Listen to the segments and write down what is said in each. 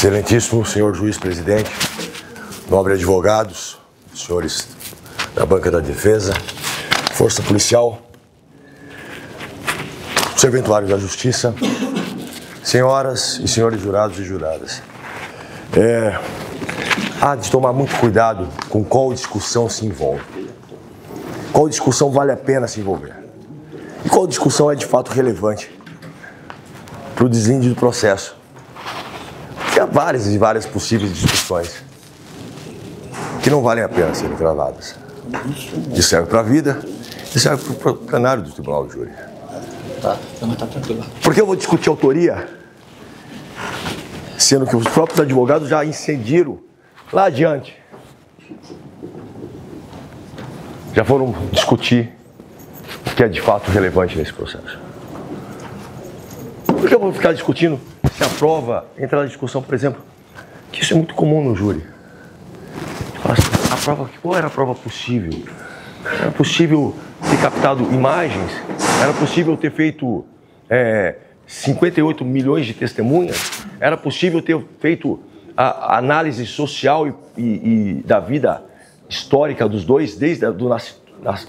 Excelentíssimo senhor juiz-presidente, nobres advogados, senhores da banca da defesa, força policial, serventuários da justiça, senhoras e senhores jurados e juradas. Há de tomar muito cuidado com qual discussão se envolve. Qual discussão vale a pena se envolver. E qual discussão é de fato relevante para o deslinde do processo. Porque há várias e várias possíveis discussões que não valem a pena serem travadas. Isso serve para a vida e serve para o plenário do Tribunal do Júri. Tá tranquilo. Por que eu vou discutir autoria, sendo que os próprios advogados já incendiram lá adiante? Já foram discutir o que é de fato relevante nesse processo. Por que eu vou ficar discutindo se a prova entra na discussão, por exemplo, que isso é muito comum no júri? A prova, qual era a prova possível? Era possível ter captado imagens? Era possível ter feito 58 milhões de testemunhas? Era possível ter feito a análise social e da vida histórica dos dois, desde a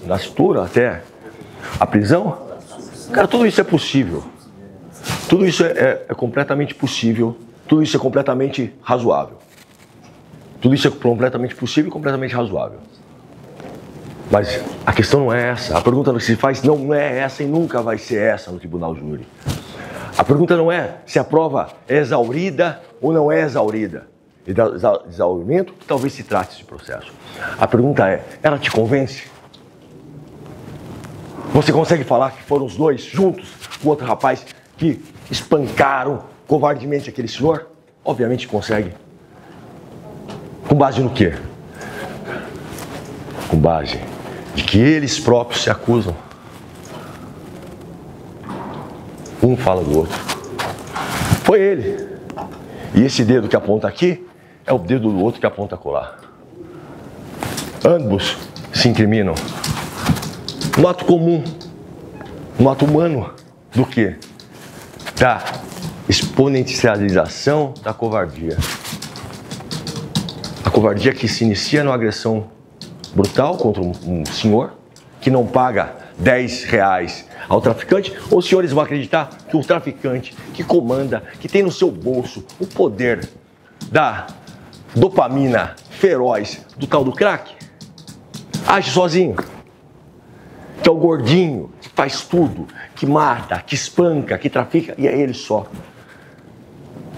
nascitura até a prisão? Cara, tudo isso é possível. Tudo isso é completamente possível. Tudo isso é completamente razoável. Tudo isso é completamente possível e completamente razoável. Mas a questão não é essa. A pergunta que se faz não é essa e nunca vai ser essa no tribunal júri. A pergunta não é se a prova é exaurida ou não é exaurida. E da exaurimento, talvez se trate esse processo. A pergunta é, ela te convence? Você consegue falar que foram os dois juntos com o outro rapaz que espancaram covardemente aquele senhor? Obviamente consegue. Com base no quê? Com base de que eles próprios se acusam. Um fala do outro. Foi ele. E esse dedo que aponta aqui é o dedo do outro que aponta acolá. Ambos se incriminam. No ato comum, no ato humano, do quê? Da exponencialização da covardia. A covardia que se inicia numa agressão brutal contra um senhor que não paga R$10 ao traficante, ou os senhores vão acreditar que o traficante que comanda, que tem no seu bolso o poder da dopamina feroz do tal do crack, age sozinho? Que é o gordinho, que faz tudo, que mata, que espanca, que trafica, e é ele só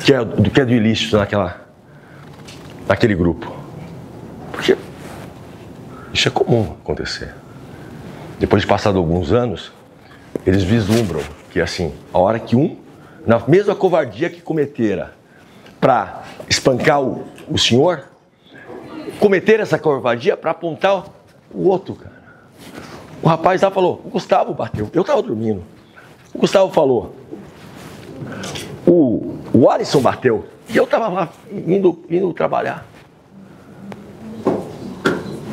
que é do ilícito naquele grupo. Porque isso é comum acontecer. Depois de passado alguns anos, eles vislumbram que, assim, a hora que na mesma covardia que cometera para espancar o senhor, cometer essa covardia para apontar o outro, cara. O rapaz lá falou, o Gustavo bateu, eu estava dormindo. O Gustavo falou, o Alisson bateu, e eu estava lá indo trabalhar.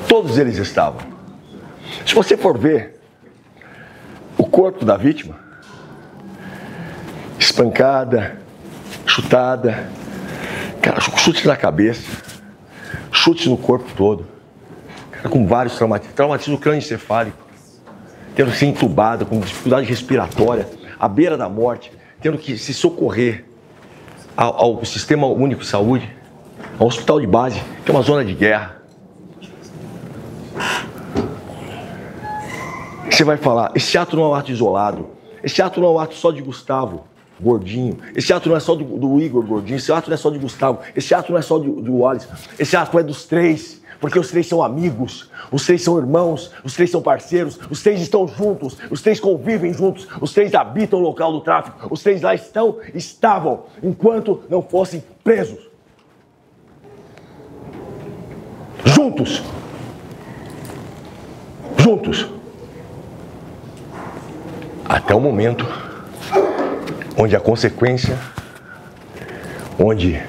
Todos eles estavam. Se você for ver o corpo da vítima, espancada, chutada, cara, chute na cabeça, chute no corpo todo, cara, com vários traumatismo crânioencefálico, tendo que ser entubado, com dificuldade respiratória, à beira da morte, tendo que se socorrer ao Sistema Único de Saúde, ao hospital de base, que é uma zona de guerra. Você vai falar, esse ato não é um ato isolado, esse ato não é um ato só de Gustavo, gordinho, esse ato não é só do Igor, gordinho, esse ato não é só de Gustavo, esse ato não é só do Alisson, esse ato é dos três, porque os três são amigos, os três são irmãos, os três são parceiros, os três estão juntos, os três convivem juntos, os três habitam o local do tráfico, os três lá estavam, enquanto não fossem presos. Juntos. Juntos. Até o momento onde a consequência, onde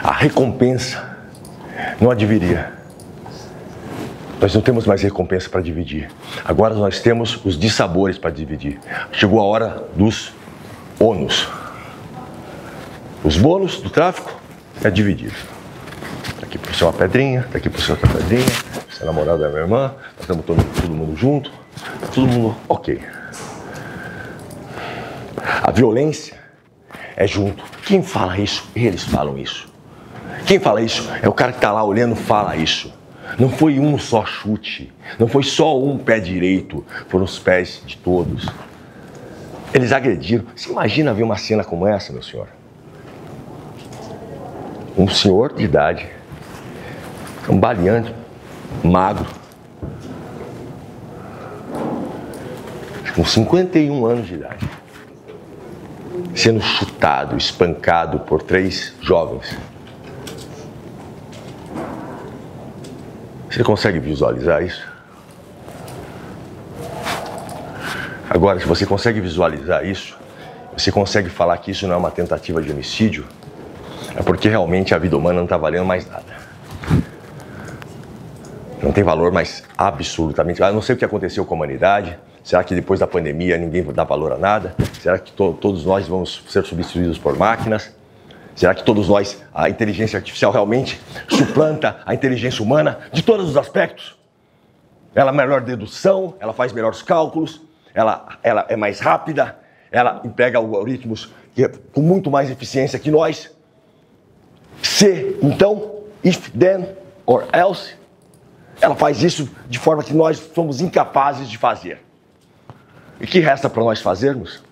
a recompensa não adviria. Nós não temos mais recompensa para dividir. Agora nós temos os dissabores para dividir. Chegou a hora dos ônus. Os bônus do tráfico é dividido. Daqui para você uma pedrinha, daqui para você outra pedrinha. Você é namorado da minha irmã, nós estamos todo mundo junto, todo mundo ok. A violência é junto. Quem fala isso? Eles falam isso. Quem fala isso é o cara que está lá olhando, fala isso. Não foi um só chute, não foi só um pé direito, foram os pés de todos. Eles agrediram. Você imagina ver uma cena como essa, meu senhor? Um senhor de idade, cambaleante, magro, com 51 anos de idade, sendo chutado, espancado por 3 jovens. Você consegue visualizar isso? Agora, se você consegue visualizar isso, você consegue falar que isso não é uma tentativa de homicídio, é porque realmente a vida humana não está valendo mais nada. Não tem valor mais absolutamente. Eu não sei o que aconteceu com a humanidade. Será que depois da pandemia ninguém dá valor a nada? Será que todos nós vamos ser substituídos por máquinas? Será que todos nós, a inteligência artificial realmente suplanta a inteligência humana de todos os aspectos? Ela é melhor dedução, ela faz melhores cálculos, ela é mais rápida, ela emprega algoritmos com muito mais eficiência que nós. Se, então, if, then, or else, ela faz isso de forma que nós somos incapazes de fazer. E o que resta para nós fazermos?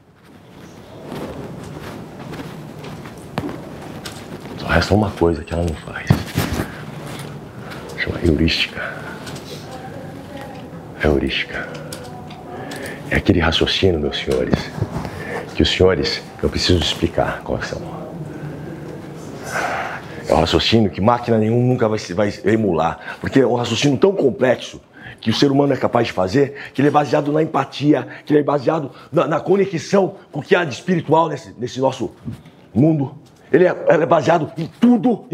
Só resta uma coisa que ela não faz. Chama heurística. Heurística. É aquele raciocínio, meus senhores, que os senhores não precisam explicar quais são. É um raciocínio que máquina nenhuma nunca vai emular, porque é um raciocínio tão complexo que o ser humano é capaz de fazer, que ele é baseado na empatia, que ele é baseado na conexão com o que há de espiritual nesse nosso mundo. Ele é baseado em tudo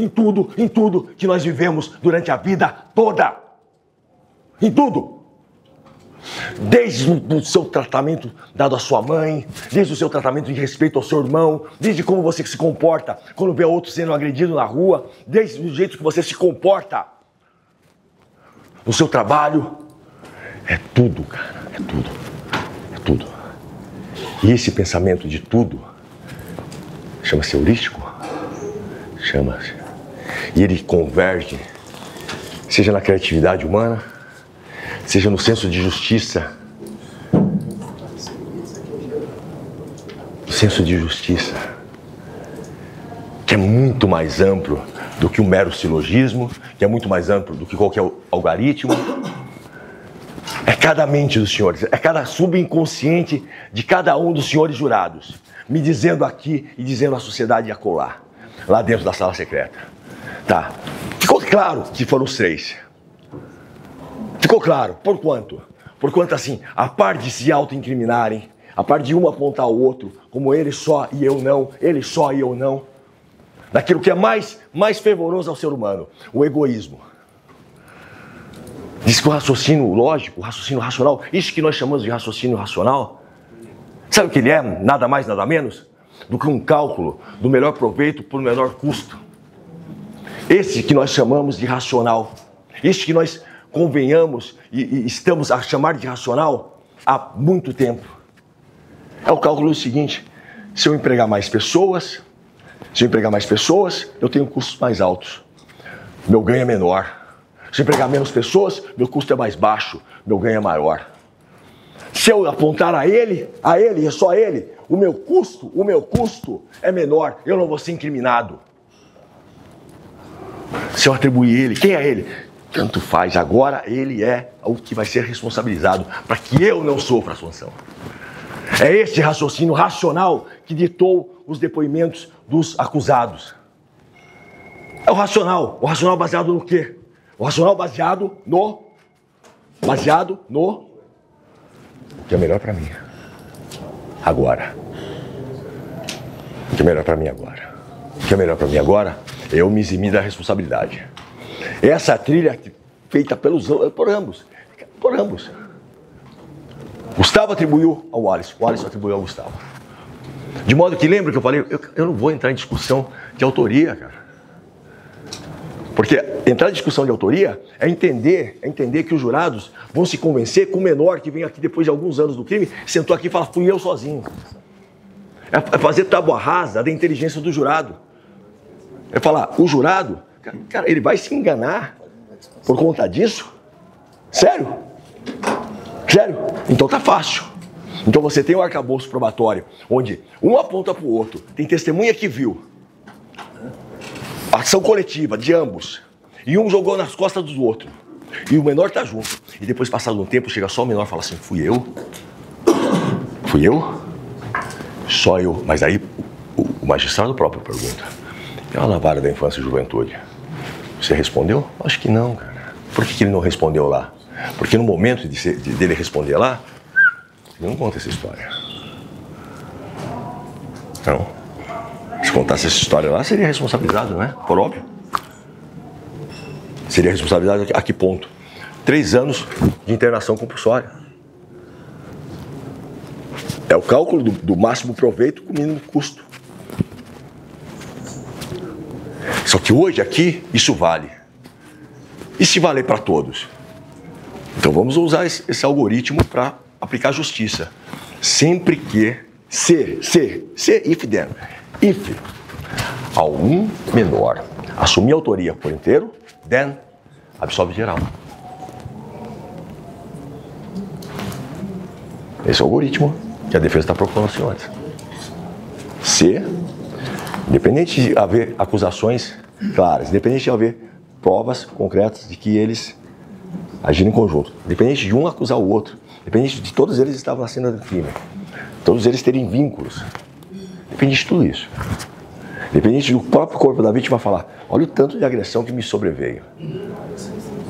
que nós vivemos durante a vida toda. Em tudo. Desde o seu tratamento dado à sua mãe, desde o seu tratamento de respeito ao seu irmão, desde como você se comporta quando vê outro sendo agredido na rua, desde o jeito que você se comporta no seu trabalho. É tudo, cara, é tudo. É tudo. E esse pensamento de tudo chama-se heurístico. Chama-se. E ele converge, seja na criatividade humana, seja no senso de justiça. O senso de justiça, que é muito mais amplo do que um mero silogismo, que é muito mais amplo do que qualquer algoritmo. É cada mente dos senhores, é cada subconsciente de cada um dos senhores jurados, me dizendo aqui e dizendo à sociedade acolá, lá dentro da sala secreta. Tá, ficou claro que foram os 3. Ficou claro. Por quanto? Por quanto assim, a par de se auto-incriminarem, a par de um apontar o outro, como ele só e eu não, ele só e eu não, daquilo que é mais fervoroso ao ser humano, o egoísmo. Diz que o raciocínio lógico, o raciocínio racional, isso que nós chamamos de raciocínio racional, sabe o que ele é? Nada mais, nada menos do que um cálculo do melhor proveito por menor custo. Esse que nós chamamos de racional, esse que nós convenhamos e estamos a chamar de racional há muito tempo. É o cálculo do seguinte: se eu empregar mais pessoas, eu tenho custos mais altos, meu ganho é menor. Se eu empregar menos pessoas, meu custo é mais baixo, meu ganho é maior. Se eu apontar a ele, e só a ele, o meu custo é menor, eu não vou ser incriminado. Se eu atribuir ele, quem é ele? Tanto faz, agora ele é o que vai ser responsabilizado para que eu não sofra a sanção. É esse raciocínio racional que ditou os depoimentos dos acusados. É o racional baseado no quê? O racional baseado no que é melhor para mim agora. O que é melhor para mim agora? O que é melhor para mim agora? Eu me eximir da responsabilidade. Essa trilha feita por ambos. Gustavo atribuiu ao Wallace, o Wallace atribuiu ao Gustavo. De modo que, lembra que eu falei, eu não vou entrar em discussão de autoria, cara. Porque entrar em discussão de autoria é entender que os jurados vão se convencer que o menor que vem aqui depois de alguns anos do crime sentou aqui e fala, fui eu sozinho. É fazer tábua rasa da inteligência do jurado. É falar, o jurado, cara, ele vai se enganar por conta disso? Sério? Sério? Então tá fácil. Então você tem um arcabouço probatório, onde um aponta para o outro, tem testemunha que viu. Ação coletiva de ambos. E um jogou nas costas do outro. E o menor tá junto. E depois, passado um tempo, chega só o menor e fala assim, fui eu? Fui eu? Só eu. Mas aí o magistrado próprio pergunta. E a vara da infância e juventude? Você respondeu? Acho que não, cara. Por que ele não respondeu lá? Porque no momento dele responder lá, ele não conta essa história. Não. Se contasse essa história lá, seria responsabilizado, né? Por óbvio. Seria responsabilizado a que ponto? 3 anos de internação compulsória. É o cálculo do máximo proveito com o mínimo custo. Só que hoje aqui, isso vale. E se valer para todos? Então vamos usar esse algoritmo para aplicar justiça. Sempre que if then. If algum menor assumir a autoria por inteiro, then absolve geral. Esse é o algoritmo que a defesa está propondo aos senhores. Se, independente de haver acusações claras, independente de haver provas concretas de que eles agiram em conjunto, independente de um acusar o outro, independente de todos eles estavam na cena do crime, todos eles terem vínculos, independente de tudo isso, independente do próprio corpo da vítima falar, olha o tanto de agressão que me sobreveio,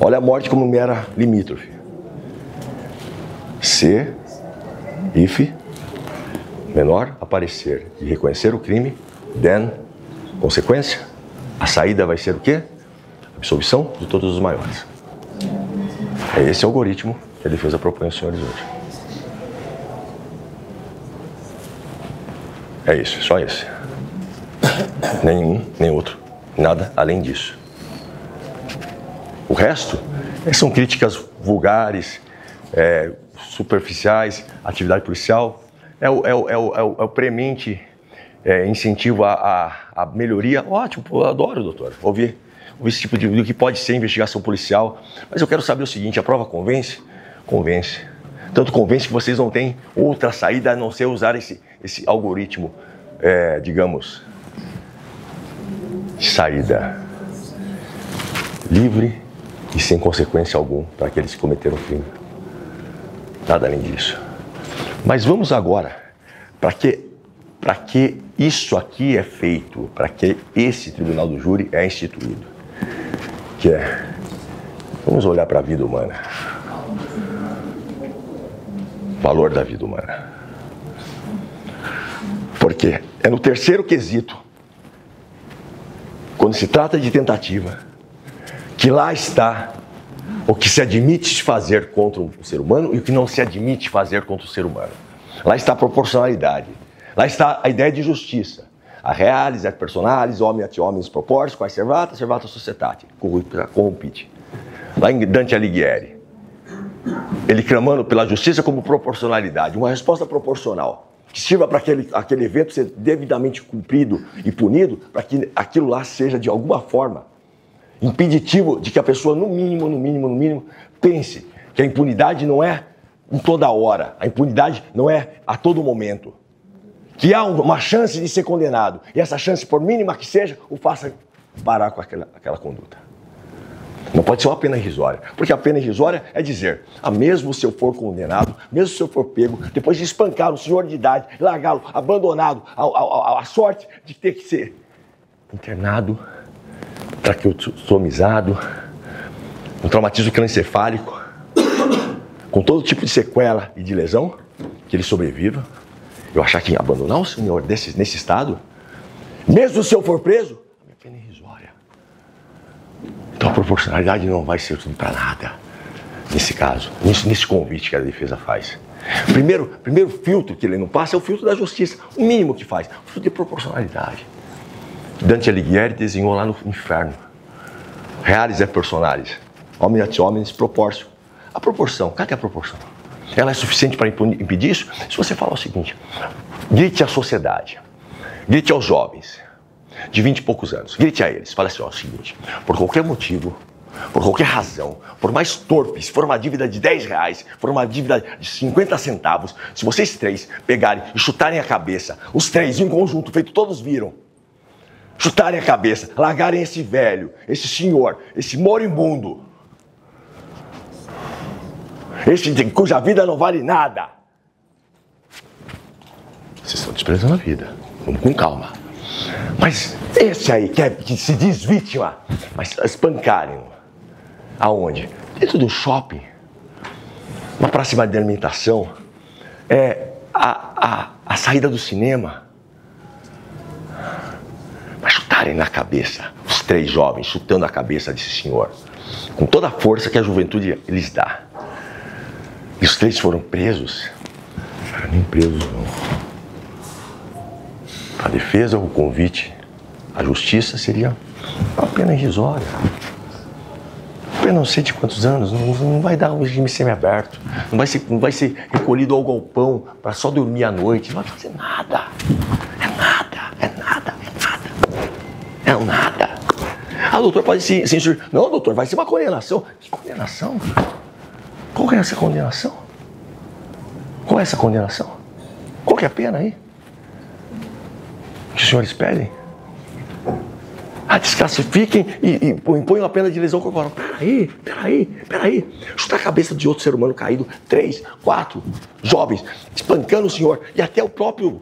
olha a morte como me era limítrofe. Se, if, menor aparecer e reconhecer o crime, then, consequência, a saída vai ser o quê? Absolvição de todos os maiores. É esse o algoritmo que a defesa propõe aos senhores hoje. É isso, só esse. Nenhum, nem outro. Nada além disso. O resto são críticas vulgares, superficiais, atividade policial. É o premente incentivo à melhoria. Ótimo, eu adoro, doutor, ouvir esse tipo do que pode ser investigação policial. Mas eu quero saber o seguinte, a prova convence? Convence. Tanto convence que vocês não têm outra saída a não ser usar esse algoritmo, digamos, de saída livre e sem consequência alguma para aqueles que cometeram o crime. Nada além disso. Mas vamos agora, para que isso aqui é feito, para que esse tribunal do júri é instituído, que é, vamos olhar para a vida humana, valor da vida humana. Porque é no terceiro quesito, quando se trata de tentativa, que lá está o que se admite fazer contra um ser humano e o que não se admite fazer contra o ser humano. Lá está a proporcionalidade. Lá está a ideia de justiça. A realis et personalis, homine et homines proportis, quae servata societate, corrumpit. Lá em Dante Alighieri. Ele clamando pela justiça como proporcionalidade, uma resposta proporcional, que sirva para aquele evento ser devidamente cumprido e punido, para que aquilo lá seja de alguma forma impeditivo de que a pessoa, no mínimo, pense que a impunidade não é em toda hora, a impunidade não é a todo momento. Que há uma chance de ser condenado, e essa chance, por mínima que seja, o faça parar com aquela conduta. Não pode ser uma pena irrisória, porque a pena irrisória é dizer, mesmo se eu for condenado, mesmo se eu for pego, depois de espancar um senhor de idade, largá-lo, abandonado, a sorte de ter que ser internado, traqueostomizado, um traumatismo cranioencefálico, com todo tipo de sequela e de lesão, que ele sobreviva. Eu achar que abandonar um senhor nesse estado, mesmo se eu for preso, a minha pena é irrisória. Então a proporcionalidade não vai ser tudo para nada, nesse caso, nesse convite que a defesa faz. Primeiro filtro que ele não passa é o filtro da justiça, o mínimo que faz, o filtro de proporcionalidade. Dante Alighieri desenhou lá no inferno. Reales é personalis. Homem et homines proporcio. A proporção, cadê a proporção? Ela é suficiente para impedir isso? Se você falar o seguinte, grite à sociedade, grite aos jovens de 20 e poucos anos, grite a eles, fala assim, ó, o seguinte, por qualquer motivo, por qualquer razão, por mais torpe, se for uma dívida de 10 reais, for uma dívida de 50 centavos, se vocês três pegarem e chutarem a cabeça, os três em conjunto, feito todos viram, chutarem a cabeça, largarem esse velho, esse senhor, esse moribundo, esse cuja vida não vale nada. Vocês estão desprezando a vida. Vamos com calma. Mas esse aí que se diz vítima, mas espancarem. Aonde? Dentro do shopping. Uma praça de alimentação. A saída do cinema. Mas chutarem na cabeça. Os três jovens chutando a cabeça desse senhor. Com toda a força que a juventude lhes dá. E os três foram presos? Cara, nem presos não. A defesa, o convite, a justiça seria uma pena irrisória. Eu não sei de quantos anos, não vai dar um regime semiaberto, não vai ser recolhido ao galpão para só dormir à noite, não vai fazer nada. É nada. Ah, doutor, pode censurar. Não, doutor, vai ser uma condenação. Que condenação? Qual é essa condenação? Qual é essa condenação? Qual que é a pena aí? Que os senhores pedem? Ah, desclassifiquem e impõem a pena de lesão corporal. Peraí. Chutar a cabeça de outro ser humano caído. 3, 4 jovens espancando o senhor. E até o próprio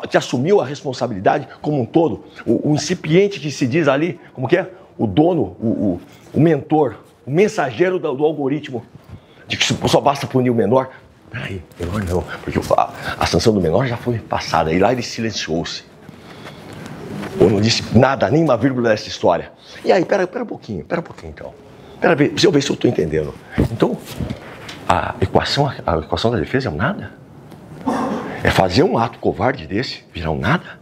que assumiu a responsabilidade como um todo. O incipiente que se diz ali, como que é? O dono, o mentor, o mensageiro do algoritmo. De que só basta punir o menor. Peraí, menor não, porque a sanção do menor já foi passada, e lá ele silenciou-se. Ou não disse nada, nem uma vírgula dessa história. E aí, pera um pouquinho então. Deixa eu ver se eu estou entendendo. Então, a equação da defesa é um nada? É fazer um ato covarde desse virar um nada?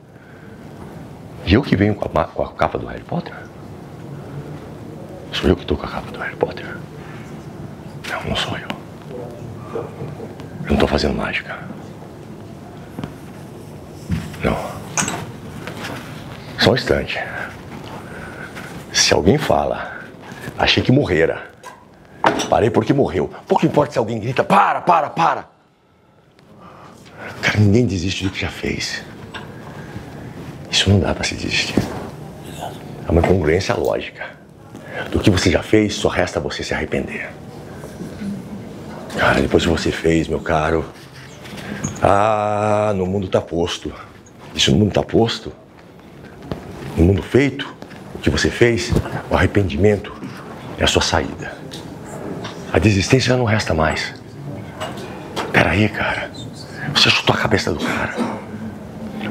E eu que venho com a capa do Harry Potter? Sou eu que estou com a capa do Harry Potter? Não sou eu. Eu não estou fazendo mágica. Não. Só um instante. Se alguém fala, achei que morrera. Parei porque morreu. Pouco importa se alguém grita, para. Cara, ninguém desiste do que já fez. Isso não dá para se desistir. É uma incongruência lógica. Do que você já fez, só resta você se arrepender. Cara, depois que você fez, meu caro, no mundo tá posto. Isso no mundo tá posto. No mundo feito, o que você fez, o arrependimento é a sua saída. A desistência já não resta mais. Peraí, cara. Você chutou a cabeça do cara.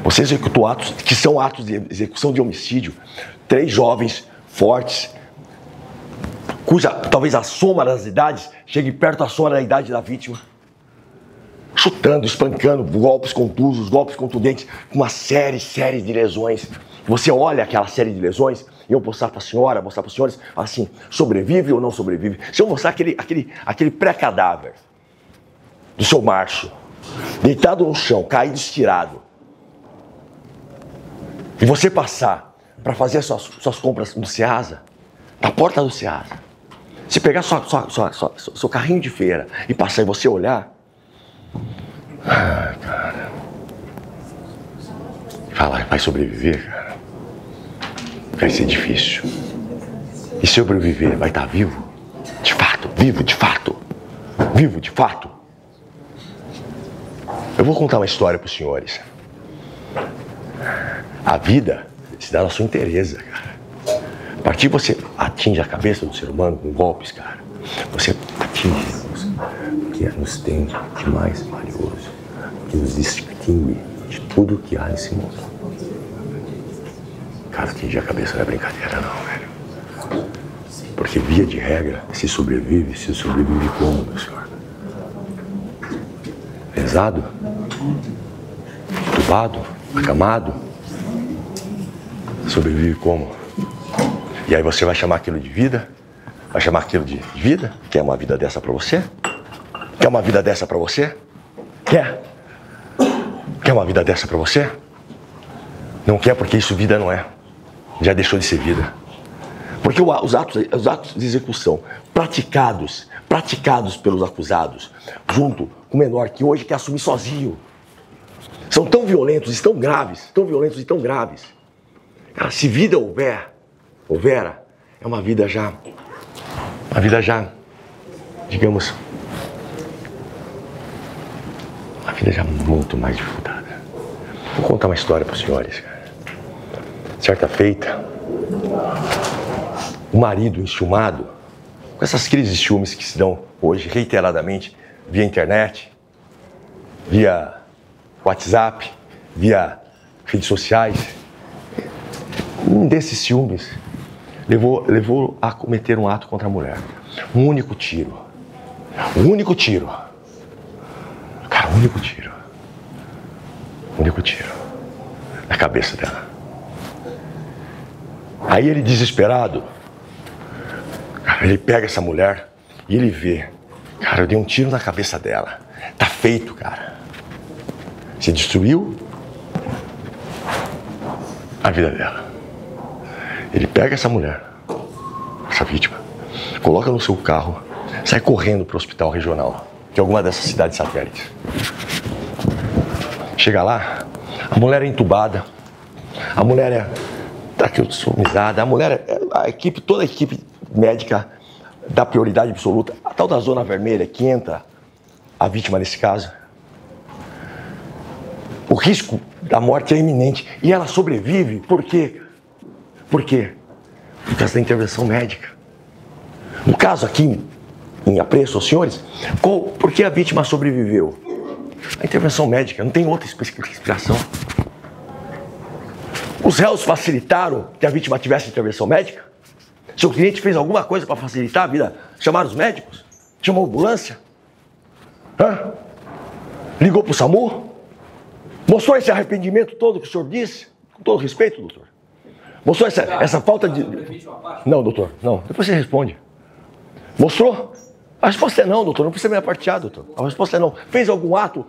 Você executou atos que são atos de execução de homicídio. 3 jovens fortes, cuja talvez a soma das idades chegue perto da soma da idade da vítima. Chutando, espancando, golpes contusos, golpes contundentes, uma série de lesões. Você olha aquela série de lesões, e eu mostrar para a senhora, mostrar para os senhores, assim, sobrevive ou não sobrevive? Se eu mostrar aquele pré-cadáver do seu macho, deitado no chão, caído, estirado, e você passar para fazer suas compras no Ceasa, na porta do Ceasa, se pegar seu carrinho de feira e passar e você olhar, cara, falar, vai sobreviver, cara, vai ser difícil. E se sobreviver, vai estar vivo? De fato, vivo de fato. Eu vou contar uma história para os senhores. A vida se dá na sua inteireza, cara. A partir que você atinge a cabeça do ser humano com golpes, cara, você atinge o que nos tem de mais valioso, o que nos distingue de tudo que há nesse mundo. Cara, atingir a cabeça não é brincadeira não, velho. Porque via de regra, se sobrevive como, meu senhor? Pesado? Entubado? Acamado? Sobrevive como? E aí você vai chamar aquilo de vida? Vai chamar aquilo de vida? Quer uma vida dessa pra você? Quer uma vida dessa pra você? Quer? Quer uma vida dessa pra você? Não quer porque isso vida não é. Já deixou de ser vida. Porque os atos de execução praticados pelos acusados, junto com o menor que hoje quer assumir sozinho, são tão violentos e tão graves, Cara, se vida houvera, é uma vida já, digamos, uma vida já muito mais dificultada. Vou contar uma história para os senhores, cara. Certa feita, o marido enciumado, com essas crises de ciúmes que se dão hoje reiteradamente via internet, via WhatsApp, via redes sociais, um desses ciúmes levou a cometer um ato contra a mulher. Um único tiro. Cara, um único tiro na cabeça dela. Aí ele, desesperado, cara, ele pega essa mulher e ele vê, cara, eu dei um tiro na cabeça dela. Tá feito, cara. Você destruiu a vida dela. Ele pega essa mulher, essa vítima, coloca no seu carro, sai correndo para o hospital regional de alguma dessas cidades satélites. Chega lá, a mulher é entubada, a mulher é traqueostomizada, toda a equipe médica dá prioridade absoluta. A tal da zona vermelha que entra a vítima nesse caso. O risco da morte é iminente e ela sobrevive. Por quê? Por quê? Por causa da intervenção médica. No caso aqui, em apreço aos senhores, por que a vítima sobreviveu? A intervenção médica, não tem outra explicação. Os réus facilitaram que a vítima tivesse intervenção médica? Seu cliente fez alguma coisa para facilitar a vida? Chamaram os médicos? Chamou a ambulância? Ligou para o SAMU? Mostrou esse arrependimento todo que o senhor disse? Com todo respeito, doutor. Mostrou essa falta de... Não, doutor, não. Depois você responde. Mostrou? A resposta é não, doutor. Não precisa me apartear, doutor. A resposta é não. Fez algum ato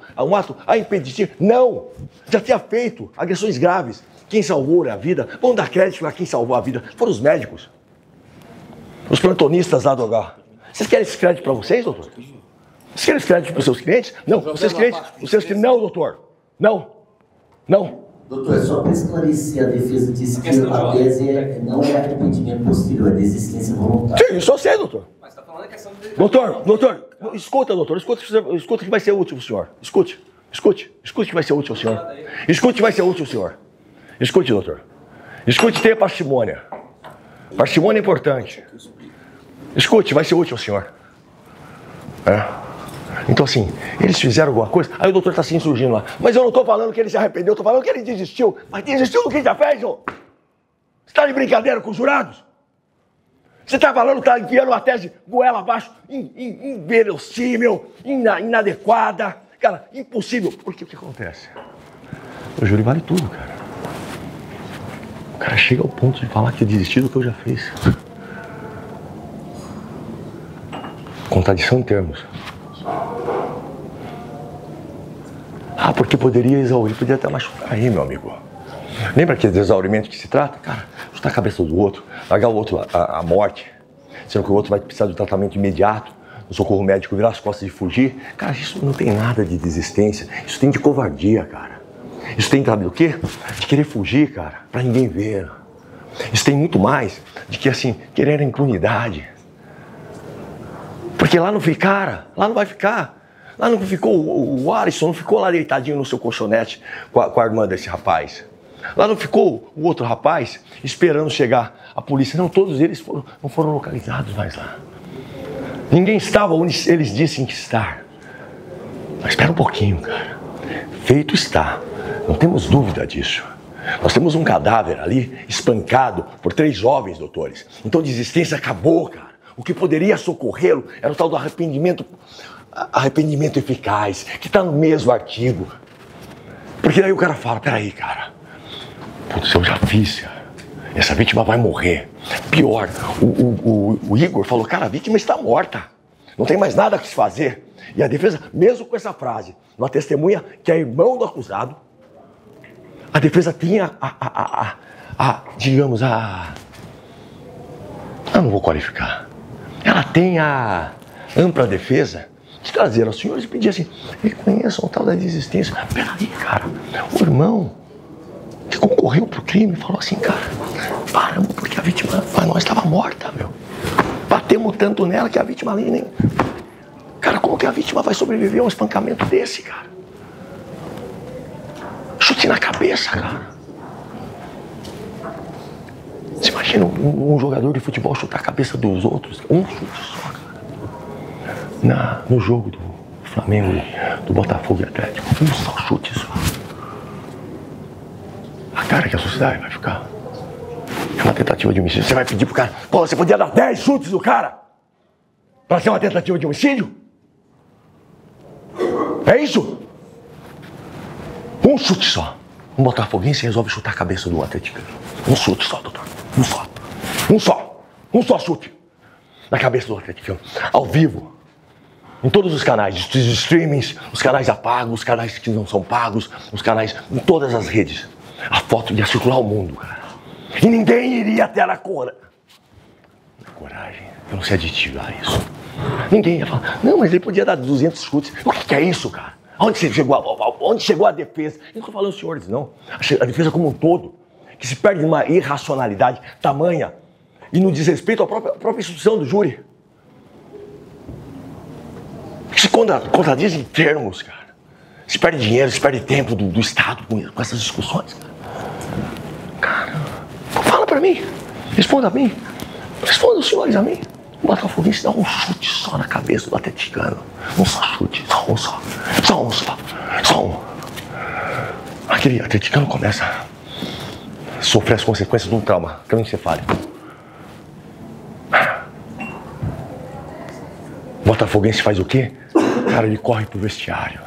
a impedir? Não. Já tinha feito agressões graves. Quem salvou a vida? Vamos dar crédito a quem salvou a vida. Foram os médicos. Os plantonistas lá do H. Vocês querem esse crédito para vocês, doutor? Vocês querem esse crédito para os seus clientes? Não. Os seus clientes... Não, doutor. Não. Doutor, só para esclarecer, a defesa disse que a tese não é arrependimento posterior, é desistência voluntária. Sim, isso eu sei, doutor. Mas está falando a questão de... Doutor, escuta, doutor. Escuta que vai ser útil pro senhor. Escute que vai ser útil ao senhor. Escute que vai ser útil ao senhor. Escute, doutor. Escute, tenha parcimônia. Parcimônia é importante. Escute, vai ser útil ao senhor. Então assim, eles fizeram alguma coisa, aí o doutor está se insurgindo lá. Mas eu não estou falando que ele se arrependeu, eu estou falando que ele desistiu. Mas desistiu do que já fez, ô? Você está de brincadeira com os jurados? Você está falando que está enfiando uma tese goela abaixo, inverossímil, inadequada. Cara, impossível. Porque o que acontece? O júri vale tudo, cara. O cara chega ao ponto de falar que desistiu do que eu já fiz. Contradição em termos. Porque poderia exaurir, poderia até machucar aí, meu amigo. Lembra aquele exaurimento que se trata? Cara, chutar a cabeça do outro, largar o outro à morte, sendo que o outro vai precisar de tratamento imediato, no socorro médico, virar as costas e fugir. Cara, isso não tem nada de desistência, isso tem de covardia, cara. Isso tem, sabe do quê? De querer fugir, cara, pra ninguém ver. Isso tem muito mais de que, assim, querer a impunidade. Porque lá não fica, cara, lá não vai ficar. Lá não ficou o Alisson, não ficou lá deitadinho no seu colchonete com a irmã desse rapaz. Lá não ficou o outro rapaz esperando chegar a polícia. Não, todos eles não foram localizados mais lá. Ninguém estava onde eles dissem que estar. Mas espera um pouquinho, cara. Feito está. Não temos dúvida disso. Nós temos um cadáver ali espancado por 3 jovens, doutores. Então a desistência acabou, cara. O que poderia socorrê-lo era o tal do arrependimento eficaz, que está no mesmo artigo. Porque daí o cara fala, peraí, cara, putz, eu já fiz, cara. Essa vítima vai morrer. Pior, o Igor falou, cara, a vítima está morta. Não tem mais nada a se fazer. E a defesa, mesmo com essa frase, uma testemunha que é irmão do acusado, a defesa tinha digamos, eu não vou qualificar. Ela tem a ampla defesa de trazer aos senhores e pedir assim, reconheçam o tal da desistência. Peraí, cara, o irmão que concorreu pro crime falou assim, cara, paramos porque a vítima para nós estava morta, meu. Batemos tanto nela que a vítima ali nem... Cara, como que a vítima vai sobreviver a um espancamento desse, cara? Chute na cabeça, cara. Você imagina um jogador de futebol chutar a cabeça dos outros? Um chute só, cara. No jogo do Flamengo, do Botafogo e Atlético. Um só chute só. A cara que a sociedade vai ficar. É uma tentativa de homicídio. Você vai pedir pro cara, pô, você podia dar 10 chutes no cara pra ser uma tentativa de homicídio? É isso? Um chute só. Um botafoguense resolve chutar a cabeça do atleticano. Um chute só, doutor. Um só. Um só. Um só chute na cabeça do atleticano. Ao vivo. Em todos os canais, os streamings, os canais apagos, os canais que não são pagos, os canais, em todas as redes. A foto ia circular o mundo, cara. E ninguém iria ter a coragem. Eu não sei aditivar isso. Ninguém ia falar, não, mas ele podia dar 200 chutes. O que é isso, cara? Onde chegou a defesa? Eu não estou falando, senhores, não. A defesa como um todo, que se perde numa irracionalidade tamanha e no desrespeito à própria instituição do júri. Que se contradiz em termos, cara. Se perde dinheiro, se perde tempo do Estado com essas discussões, cara. Fala pra mim. Responda a mim. Responda os senhores a mim. O Botafoguense dá um chute só na cabeça do atleticano. Um só chute. Só um só. Só um só. Só um. Aquele atleticano começa a sofrer as consequências de um trauma crânioencefálico. O Botafoguense faz o quê? Cara, ele corre pro vestiário.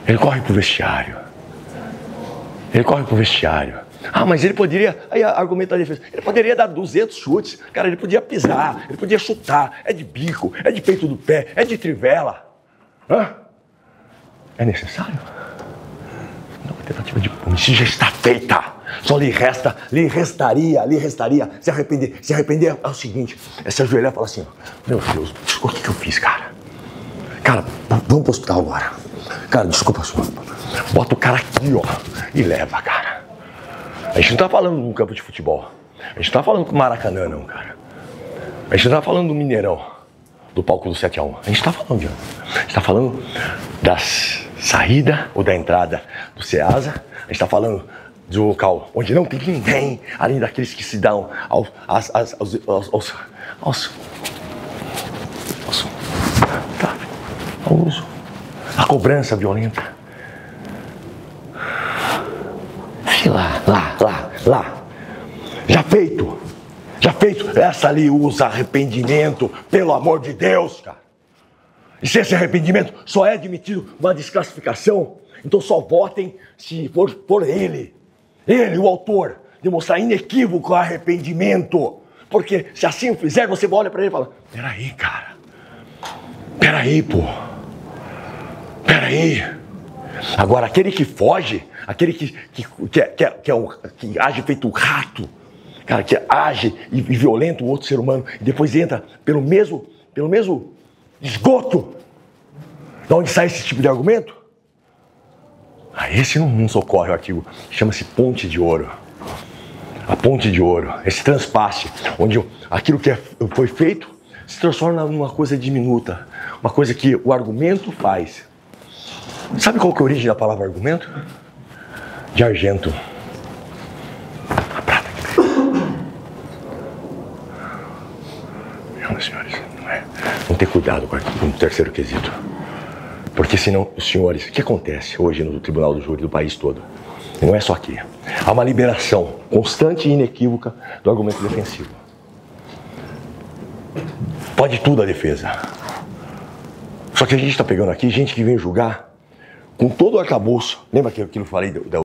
Ele corre pro vestiário. Ele corre pro vestiário. Ah, mas ele poderia, aí argumenta a defesa, ele poderia dar 200 chutes, cara, ele podia pisar, ele podia chutar, é de bico, é de peito do pé, é de trivela. Hã? É necessário? Não, a tentativa de homicídio já está feita. Só lhe restaria se arrepender. Se arrepender é o seguinte, é se ajoelhar e falar assim, ó, meu Deus, o que eu fiz, cara? Cara, vamos pro hospital agora. Cara, desculpa, senhor. Bota o cara aqui, ó, e leva, cara. A gente não tá falando de um campo de futebol. A gente não tá falando do Maracanã, não, cara. A gente não tá falando do Mineirão, do palco do 7-1. A gente tá falando de onde? A gente tá falando da saída ou da entrada do Ceasa. A gente tá falando do local onde não tem ninguém, além daqueles que se dão ao uso, a cobrança violenta. Lá. Já feito. Essa ali usa arrependimento, pelo amor de Deus, cara. E se esse arrependimento só é admitido uma desclassificação, então só votem se for ele, o autor, demonstrar inequívoco arrependimento. Porque se assim o fizer, você olha pra ele e fala, peraí, cara. Peraí. Agora, aquele que foge, aquele que age feito um rato, cara, que age e violenta um outro ser humano, e depois entra pelo mesmo esgoto de onde sai esse tipo de argumento, esse não socorre o artigo, chama-se ponte de ouro. A ponte de ouro, esse transpasse, onde aquilo que foi feito se transforma numa coisa diminuta, uma coisa que o argumento faz. Sabe qual que é a origem da palavra argumento? De argento. A prata que meus senhores, não é? Vamos ter cuidado com o terceiro quesito. Porque senão, os senhores, o que acontece hoje no Tribunal do Júri do país todo? E não é só aqui. Há uma liberação constante e inequívoca do argumento defensivo. Pode tudo a defesa. Só que a gente está pegando aqui gente que vem julgar com todo o arcabouço. Lembra aquilo que eu falei da